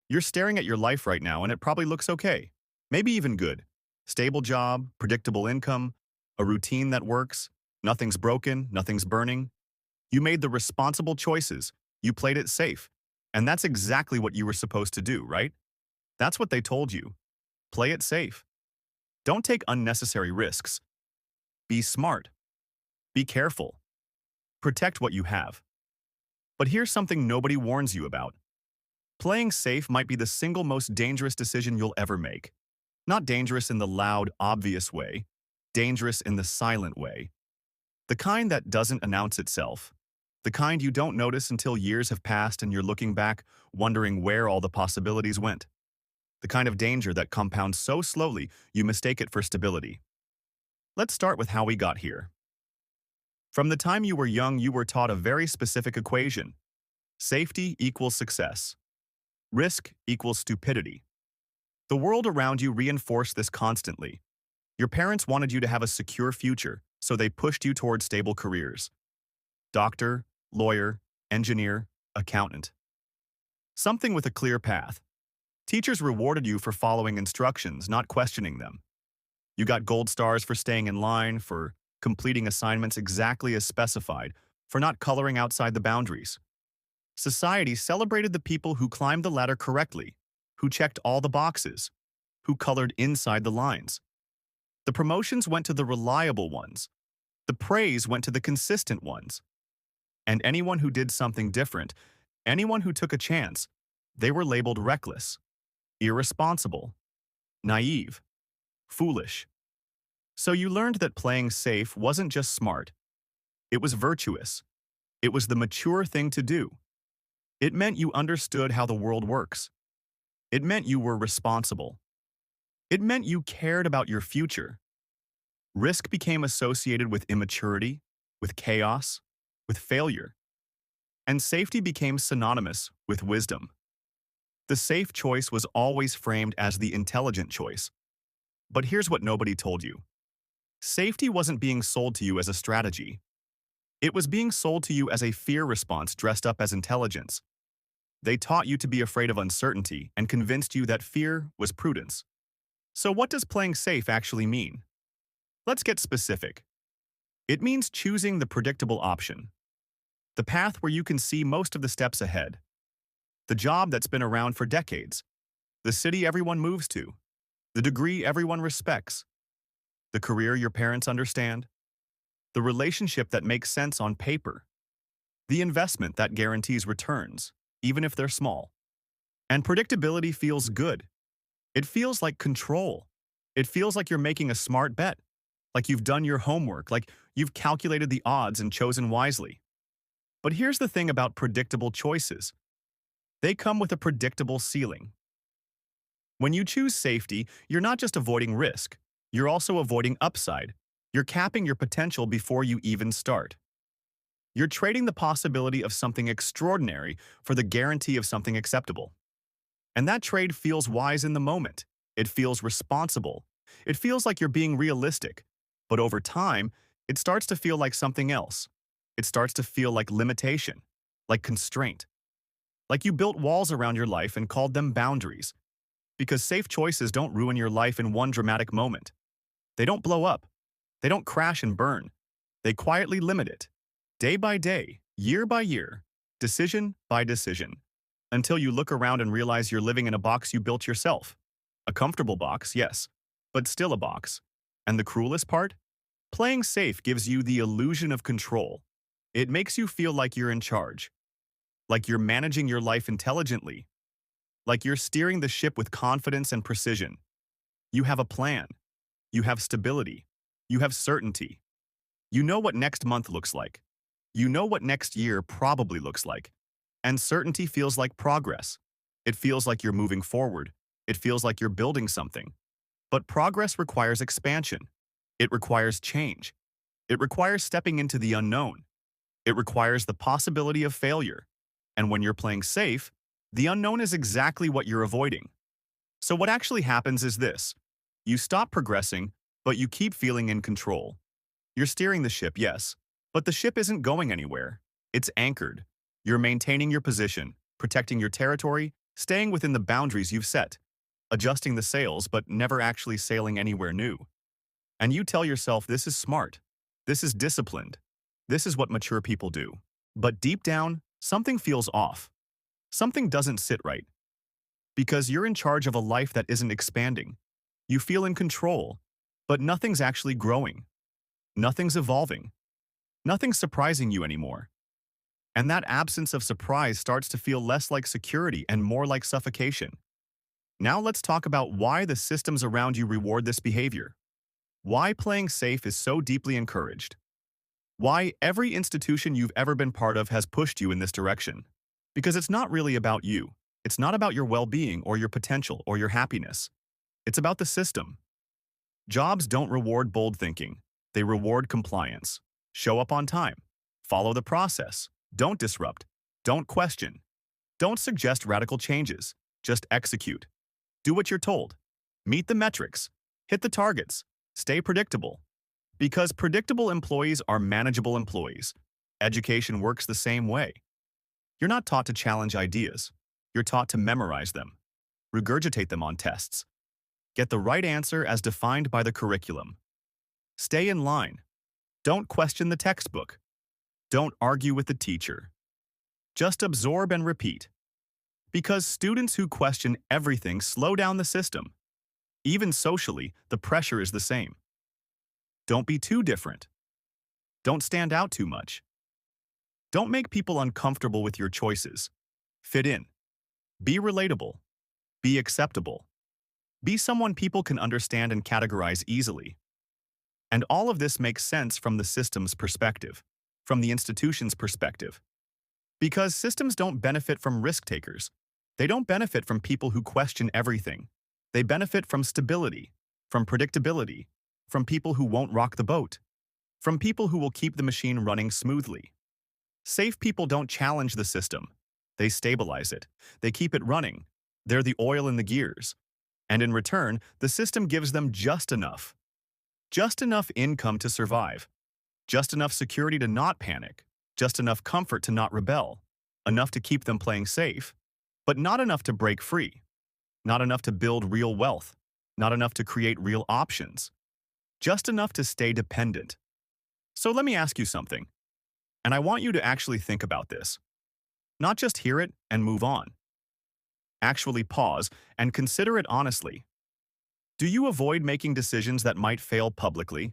You're staring at your life right now and it probably looks okay. Maybe even good. Stable job, predictable income, a routine that works, nothing's broken, nothing's burning. You made the responsible choices. You played it safe. And that's exactly what you were supposed to do, right? That's what they told you. Play it safe. Don't take unnecessary risks. Be smart. Be careful. Protect what you have. But here's something nobody warns you about. Playing safe might be the single most dangerous decision you'll ever make. Not dangerous in the loud, obvious way, dangerous in the silent way. The kind that doesn't announce itself. The kind you don't notice until years have passed and you're looking back, wondering where all the possibilities went. The kind of danger that compounds so slowly you mistake it for stability. Let's start with how we got here. From the time you were young, you were taught a very specific equation. Safety equals success. Risk equals stupidity. The world around you reinforced this constantly. Your parents wanted you to have a secure future, so they pushed you toward stable careers. Doctor, lawyer, engineer, accountant. Something with a clear path. Teachers rewarded you for following instructions, not questioning them. You got gold stars for staying in line, for completing assignments exactly as specified, for not coloring outside the boundaries. Society celebrated the people who climbed the ladder correctly, who checked all the boxes, who colored inside the lines. The promotions went to the reliable ones. The praise went to the consistent ones. And anyone who did something different, anyone who took a chance, they were labeled reckless, irresponsible, naive, foolish. So you learned that playing safe wasn't just smart. It was virtuous. It was the mature thing to do. It meant you understood how the world works. It meant you were responsible. It meant you cared about your future. Risk became associated with immaturity, with chaos, with failure. And safety became synonymous with wisdom. The safe choice was always framed as the intelligent choice. But here's what nobody told you. Safety wasn't being sold to you as a strategy. It was being sold to you as a fear response dressed up as intelligence. They taught you to be afraid of uncertainty and convinced you that fear was prudence. So what does playing safe actually mean? Let's get specific. It means choosing the predictable option. The path where you can see most of the steps ahead. The job that's been around for decades. The city everyone moves to. The degree everyone respects. The career your parents understand. The relationship that makes sense on paper. The investment that guarantees returns, even if they're small. And predictability feels good. It feels like control. It feels like you're making a smart bet, like you've done your homework, like you've calculated the odds and chosen wisely. But here's the thing about predictable choices. They come with a predictable ceiling. When you choose safety, you're not just avoiding risk, you're also avoiding upside. You're capping your potential before you even start. You're trading the possibility of something extraordinary for the guarantee of something acceptable. And that trade feels wise in the moment. It feels responsible. It feels like you're being realistic. But over time, it starts to feel like something else. It starts to feel like limitation, like constraint. Like you built walls around your life and called them boundaries. Because safe choices don't ruin your life in one dramatic moment. They don't blow up. They don't crash and burn. They quietly limit it. Day by day, year by year, decision by decision. Until you look around and realize you're living in a box you built yourself. A comfortable box, yes, but still a box. And the cruelest part? Playing safe gives you the illusion of control. It makes you feel like you're in charge. Like you're managing your life intelligently. Like you're steering the ship with confidence and precision. You have a plan. You have stability. You have certainty. You know what next month looks like. You know what next year probably looks like. And certainty feels like progress. It feels like you're moving forward. It feels like you're building something. But progress requires expansion. It requires change. It requires stepping into the unknown. It requires the possibility of failure. And when you're playing safe, the unknown is exactly what you're avoiding. So what actually happens is this. You stop progressing, but you keep feeling in control. You're steering the ship, yes, but the ship isn't going anywhere. It's anchored. You're maintaining your position, protecting your territory, staying within the boundaries you've set, adjusting the sails but never actually sailing anywhere new. And you tell yourself this is smart, this is disciplined, this is what mature people do. But deep down, something feels off. Something doesn't sit right. Because you're in charge of a life that isn't expanding. You feel in control, but nothing's actually growing. Nothing's evolving. Nothing's surprising you anymore. And that absence of surprise starts to feel less like security and more like suffocation. Now let's talk about why the systems around you reward this behavior. Why playing safe is so deeply encouraged. Why every institution you've ever been part of has pushed you in this direction. Because it's not really about you. It's not about your well-being or your potential or your happiness. It's about the system. Jobs don't reward bold thinking. They reward compliance. Show up on time. Follow the process. Don't disrupt. Don't question. Don't suggest radical changes. Just execute. Do what you're told. Meet the metrics. Hit the targets. Stay predictable. Because predictable employees are manageable employees. Education works the same way. You're not taught to challenge ideas. You're taught to memorize them. Regurgitate them on tests. Get the right answer as defined by the curriculum. Stay in line. Don't question the textbook. Don't argue with the teacher. Just absorb and repeat. Because students who question everything slow down the system. Even socially, the pressure is the same. Don't be too different. Don't stand out too much. Don't make people uncomfortable with your choices. Fit in. Be relatable. Be acceptable. Be someone people can understand and categorize easily. And all of this makes sense from the system's perspective, from the institution's perspective. Because systems don't benefit from risk takers. They don't benefit from people who question everything. They benefit from stability, from predictability, from people who won't rock the boat, from people who will keep the machine running smoothly. Safe people don't challenge the system. They stabilize it. They keep it running. They're the oil in the gears. And in return, the system gives them just enough. Just enough income to survive. Just enough security to not panic. Just enough comfort to not rebel. Enough to keep them playing safe. But not enough to break free. Not enough to build real wealth. Not enough to create real options. Just enough to stay dependent. So let me ask you something. And I want you to actually think about this. Not just hear it and move on. Actually pause and consider it honestly. Do you avoid making decisions that might fail publicly?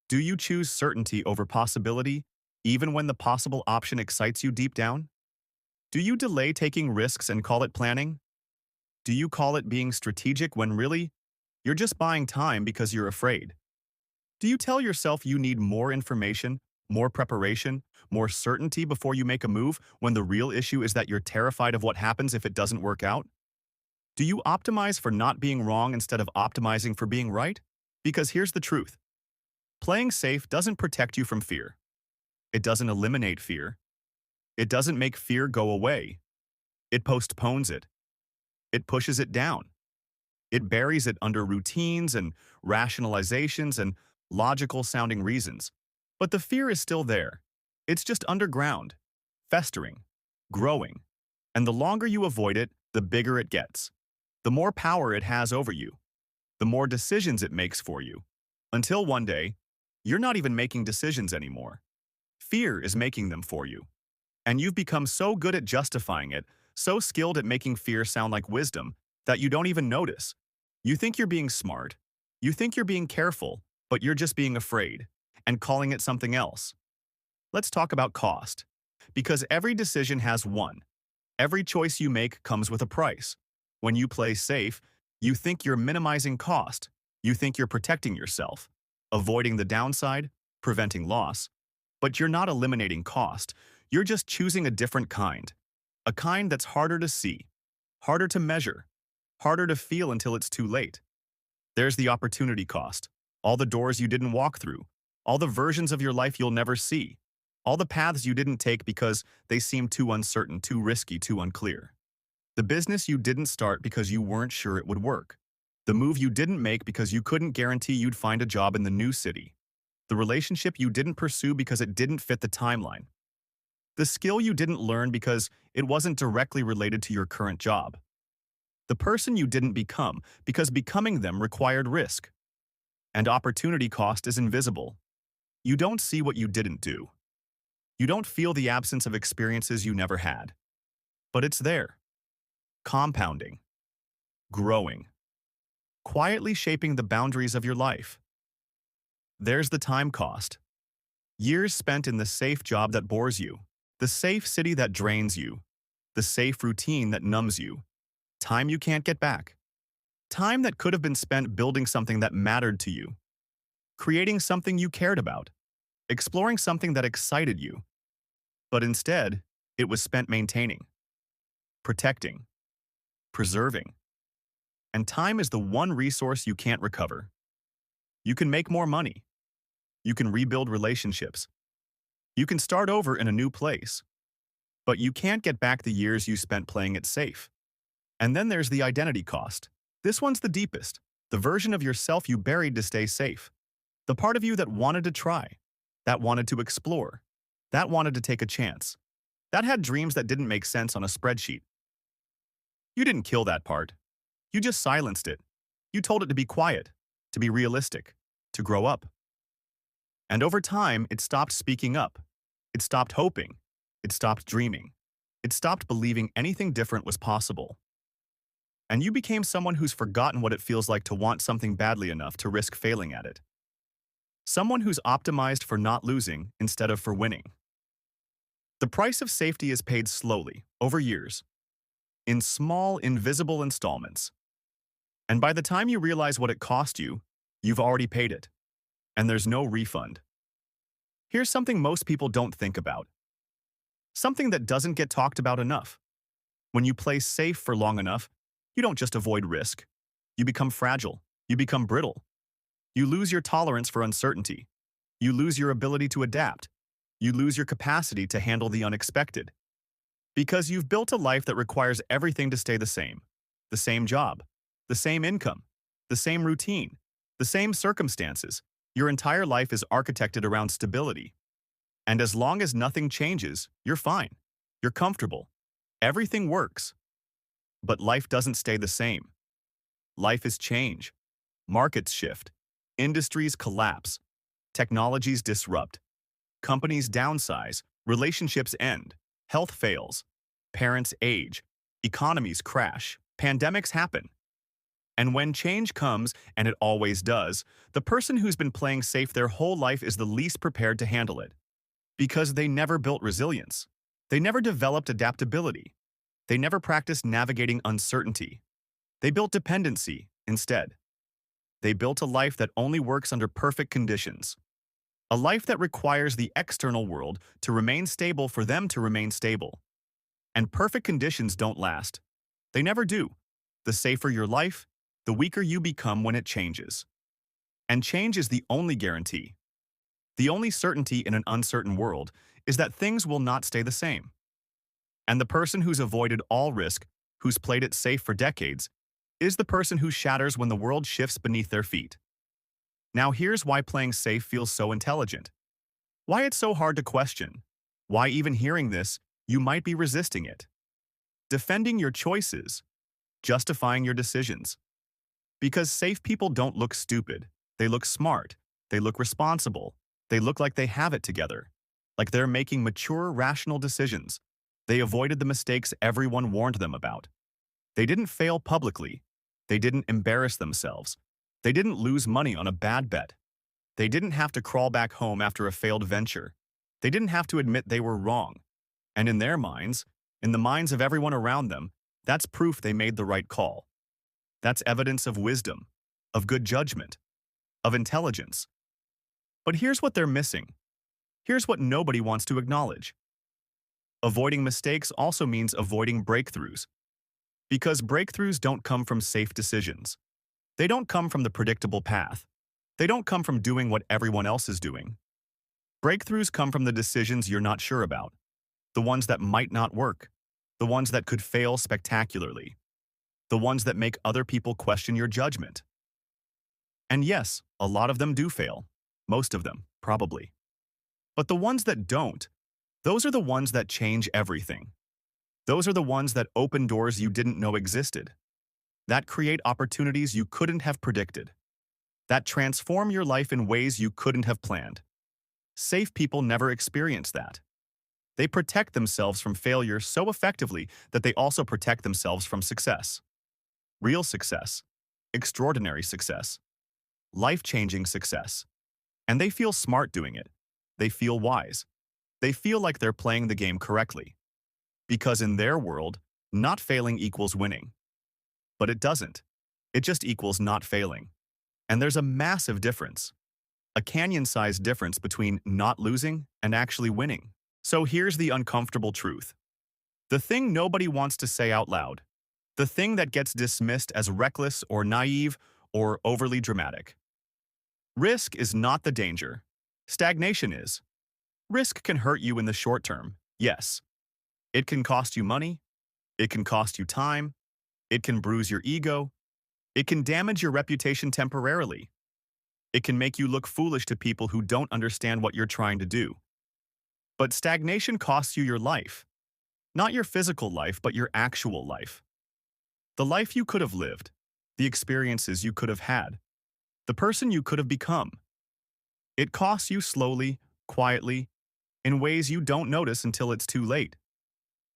Do you choose certainty over possibility, even when the possible option excites you deep down? Do you delay taking risks and call it planning? Do you call it being strategic when really, you're just buying time because you're afraid? Do you tell yourself you need more information, more preparation, more certainty before you make a move when the real issue is that you're terrified of what happens if it doesn't work out? Do you optimize for not being wrong instead of optimizing for being right? Because here's the truth. Playing safe doesn't protect you from fear. It doesn't eliminate fear. It doesn't make fear go away. It postpones it. It pushes it down. It buries it under routines and rationalizations and logical-sounding reasons. But the fear is still there. It's just underground, festering, growing. And the longer you avoid it, the bigger it gets. The more power it has over you. The more decisions it makes for you. Until one day, you're not even making decisions anymore. Fear is making them for you. And you've become so good at justifying it, so skilled at making fear sound like wisdom, that you don't even notice. You think you're being smart. You think you're being careful, but you're just being afraid and calling it something else. Let's talk about cost. Because every decision has one. Every choice you make comes with a price. When you play safe, you think you're minimizing cost. You think you're protecting yourself, avoiding the downside, preventing loss. But you're not eliminating cost. You're just choosing a different kind. A kind that's harder to see, harder to measure, harder to feel until it's too late. There's the opportunity cost. All the doors you didn't walk through. All the versions of your life you'll never see. All the paths you didn't take because they seemed too uncertain, too risky, too unclear. The business you didn't start because you weren't sure it would work. The move you didn't make because you couldn't guarantee you'd find a job in the new city. The relationship you didn't pursue because it didn't fit the timeline. The skill you didn't learn because it wasn't directly related to your current job. The person you didn't become because becoming them required risk. And opportunity cost is invisible. You don't see what you didn't do. You don't feel the absence of experiences you never had. But it's there, compounding, growing, quietly shaping the boundaries of your life. There's the time cost. Years spent in the safe job that bores you, the safe city that drains you, the safe routine that numbs you. Time you can't get back. Time that could have been spent building something that mattered to you, creating something you cared about, exploring something that excited you. But instead, it was spent maintaining, protecting, preserving. And time is the one resource you can't recover. You can make more money. You can rebuild relationships. You can start over in a new place. But you can't get back the years you spent playing it safe. And then there's the identity cost. This one's the deepest. The version of yourself you buried to stay safe. The part of you that wanted to try, that wanted to explore, that wanted to take a chance, that had dreams that didn't make sense on a spreadsheet. You didn't kill that part. You just silenced it. You told it to be quiet, to be realistic, to grow up. And over time, it stopped speaking up. It stopped hoping. It stopped dreaming. It stopped believing anything different was possible. And you became someone who's forgotten what it feels like to want something badly enough to risk failing at it. Someone who's optimized for not losing instead of for winning. The price of safety is paid slowly, over years, in small, invisible installments. And by the time you realize what it cost you, you've already paid it. And there's no refund. Here's something most people don't think about. Something that doesn't get talked about enough. When you play safe for long enough, you don't just avoid risk. You become fragile. You become brittle. You lose your tolerance for uncertainty. You lose your ability to adapt. You lose your capacity to handle the unexpected. Because you've built a life that requires everything to stay the same. The same job, the same income, the same routine, the same circumstances. Your entire life is architected around stability. And as long as nothing changes, you're fine. You're comfortable. Everything works. But life doesn't stay the same. Life is change. Markets shift. Industries collapse. Technologies disrupt. Companies downsize. Relationships end. Health fails. Parents age. Economies crash. Pandemics happen. And when change comes, and it always does, the person who's been playing safe their whole life is the least prepared to handle it. Because they never built resilience. They never developed adaptability. They never practiced navigating uncertainty. They built dependency instead. They built a life that only works under perfect conditions. A life that requires the external world to remain stable for them to remain stable. And perfect conditions don't last. They never do. The safer your life, the weaker you become when it changes. And change is the only guarantee. The only certainty in an uncertain world is that things will not stay the same. And the person who's avoided all risk, who's played it safe for decades, is the person who shatters when the world shifts beneath their feet. Now here's why playing safe feels so intelligent. Why it's so hard to question. Why even hearing this, you might be resisting it. Defending your choices. Justifying your decisions. Because safe people don't look stupid. They look smart. They look responsible. They look like they have it together. Like they're making mature, rational decisions. They avoided the mistakes everyone warned them about. They didn't fail publicly. They didn't embarrass themselves. They didn't lose money on a bad bet. They didn't have to crawl back home after a failed venture. They didn't have to admit they were wrong. And in their minds, in the minds of everyone around them, that's proof they made the right call. That's evidence of wisdom, of good judgment, of intelligence. But here's what they're missing. Here's what nobody wants to acknowledge. Avoiding mistakes also means avoiding breakthroughs. Because breakthroughs don't come from safe decisions. They don't come from the predictable path. They don't come from doing what everyone else is doing. Breakthroughs come from the decisions you're not sure about. The ones that might not work. The ones that could fail spectacularly. The ones that make other people question your judgment. And yes, a lot of them do fail. Most of them, probably. But the ones that don't, Those are the ones that change everything. Those are the ones that open doors you didn't know existed, that create opportunities you couldn't have predicted, that transform your life in ways you couldn't have planned. Safe people never experience that. They protect themselves from failure so effectively that they also protect themselves from success. Real success, extraordinary success, life-changing success. And they feel smart doing it. They feel wise. They feel like they're playing the game correctly. Because in their world, not failing equals winning. But it doesn't. It just equals not failing. And there's a massive difference. A canyon-sized difference between not losing and actually winning. So here's the uncomfortable truth. The thing nobody wants to say out loud. The thing that gets dismissed as reckless or naive or overly dramatic. Risk is not the danger. Stagnation is. Risk can hurt you in the short term, yes. It can cost you money. It can cost you time. It can bruise your ego. It can damage your reputation temporarily. It can make you look foolish to people who don't understand what you're trying to do. But stagnation costs you your life. Not your physical life, but your actual life. The life you could have lived. The experiences you could have had. The person you could have become. It costs you slowly, quietly, in ways you don't notice until it's too late.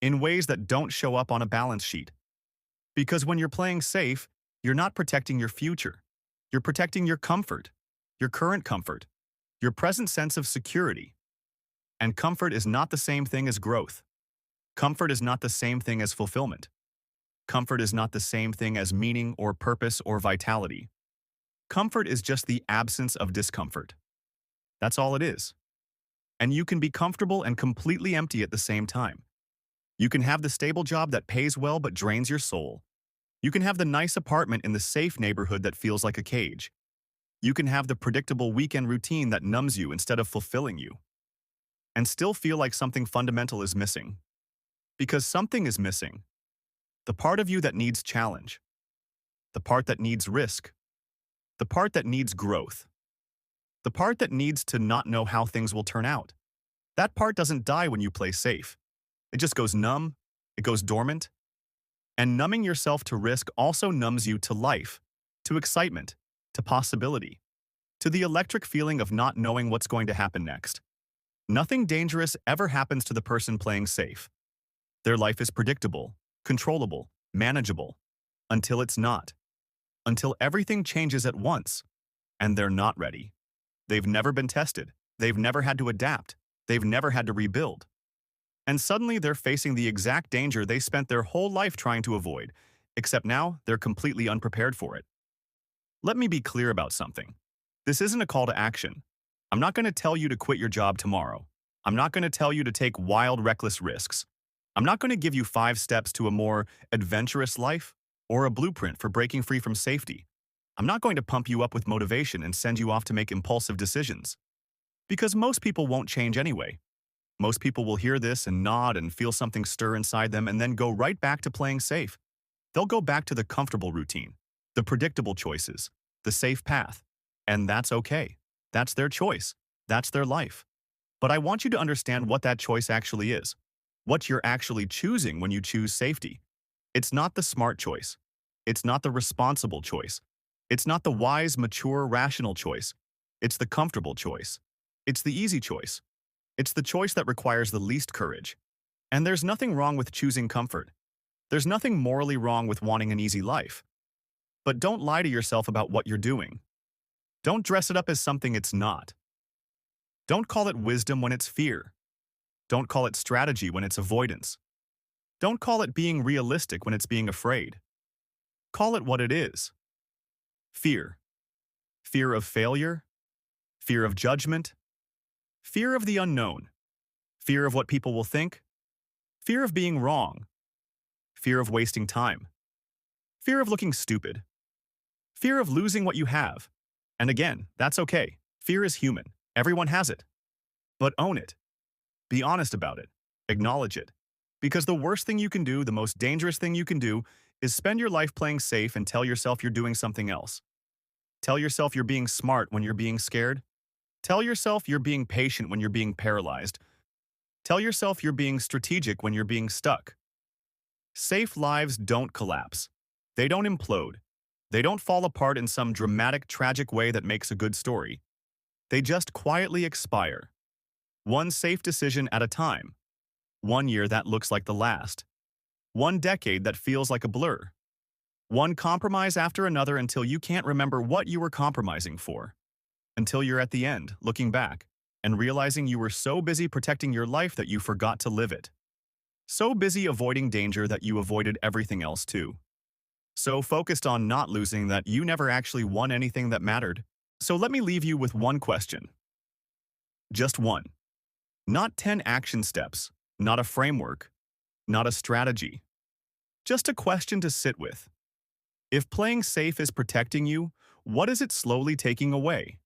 In ways that don't show up on a balance sheet. Because when you're playing safe, you're not protecting your future. You're protecting your comfort, your current comfort, your present sense of security. And comfort is not the same thing as growth. Comfort is not the same thing as fulfillment. Comfort is not the same thing as meaning or purpose or vitality. Comfort is just the absence of discomfort. That's all it is. And you can be comfortable and completely empty at the same time. You can have the stable job that pays well but drains your soul. You can have the nice apartment in the safe neighborhood that feels like a cage. You can have the predictable weekend routine that numbs you instead of fulfilling you. And still feel like something fundamental is missing. Because something is missing. The part of you that needs challenge. The part that needs risk. The part that needs growth. The part that needs to not know how things will turn out. That part doesn't die when you play safe. It just goes numb, it goes dormant. And numbing yourself to risk also numbs you to life, to excitement, to possibility, to the electric feeling of not knowing what's going to happen next. Nothing dangerous ever happens to the person playing safe. Their life is predictable, controllable, manageable, until it's not. Until everything changes at once, and they're not ready. They've never been tested. They've never had to adapt. They've never had to rebuild. And suddenly they're facing the exact danger they spent their whole life trying to avoid, except now they're completely unprepared for it. Let me be clear about something. This isn't a call to action. I'm not going to tell you to quit your job tomorrow. I'm not going to tell you to take wild, reckless risks. I'm not going to give you 5 steps to a more adventurous life or a blueprint for breaking free from safety. I'm not going to pump you up with motivation and send you off to make impulsive decisions. Because most people won't change anyway. Most people will hear this and nod and feel something stir inside them and then go right back to playing safe. They'll go back to the comfortable routine, the predictable choices, the safe path. And that's okay. That's their choice. That's their life. But I want you to understand what that choice actually is. What you're actually choosing when you choose safety. It's not the smart choice. It's not the responsible choice. It's not the wise, mature, rational choice. It's the comfortable choice. It's the easy choice. It's the choice that requires the least courage. And there's nothing wrong with choosing comfort. There's nothing morally wrong with wanting an easy life. But don't lie to yourself about what you're doing. Don't dress it up as something it's not. Don't call it wisdom when it's fear. Don't call it strategy when it's avoidance. Don't call it being realistic when it's being afraid. Call it what it is. Fear. Fear of failure. Fear of judgment. Fear of the unknown. Fear of what people will think. Fear of being wrong. Fear of wasting time. Fear of looking stupid. Fear of losing what you have. And again, that's okay. Fear is human. Everyone has it. But own it. Be honest about it. Acknowledge it. Because the worst thing you can do, the most dangerous thing you can do, is spend your life playing safe and tell yourself you're doing something else. Tell yourself you're being smart when you're being scared. Tell yourself you're being patient when you're being paralyzed. Tell yourself you're being strategic when you're being stuck. Safe lives don't collapse. They don't implode. They don't fall apart in some dramatic, tragic way that makes a good story. They just quietly expire. One safe decision at a time. 1 year that looks like the last. 1 decade that feels like a blur. One compromise after another until you can't remember what you were compromising for. Until you're at the end, looking back, and realizing you were so busy protecting your life that you forgot to live it. So busy avoiding danger that you avoided everything else too. So focused on not losing that you never actually won anything that mattered. So let me leave you with one question. Just one. Not 10 action steps, not a framework, not a strategy. Just a question to sit with. If playing safe is protecting you, what is it slowly taking away?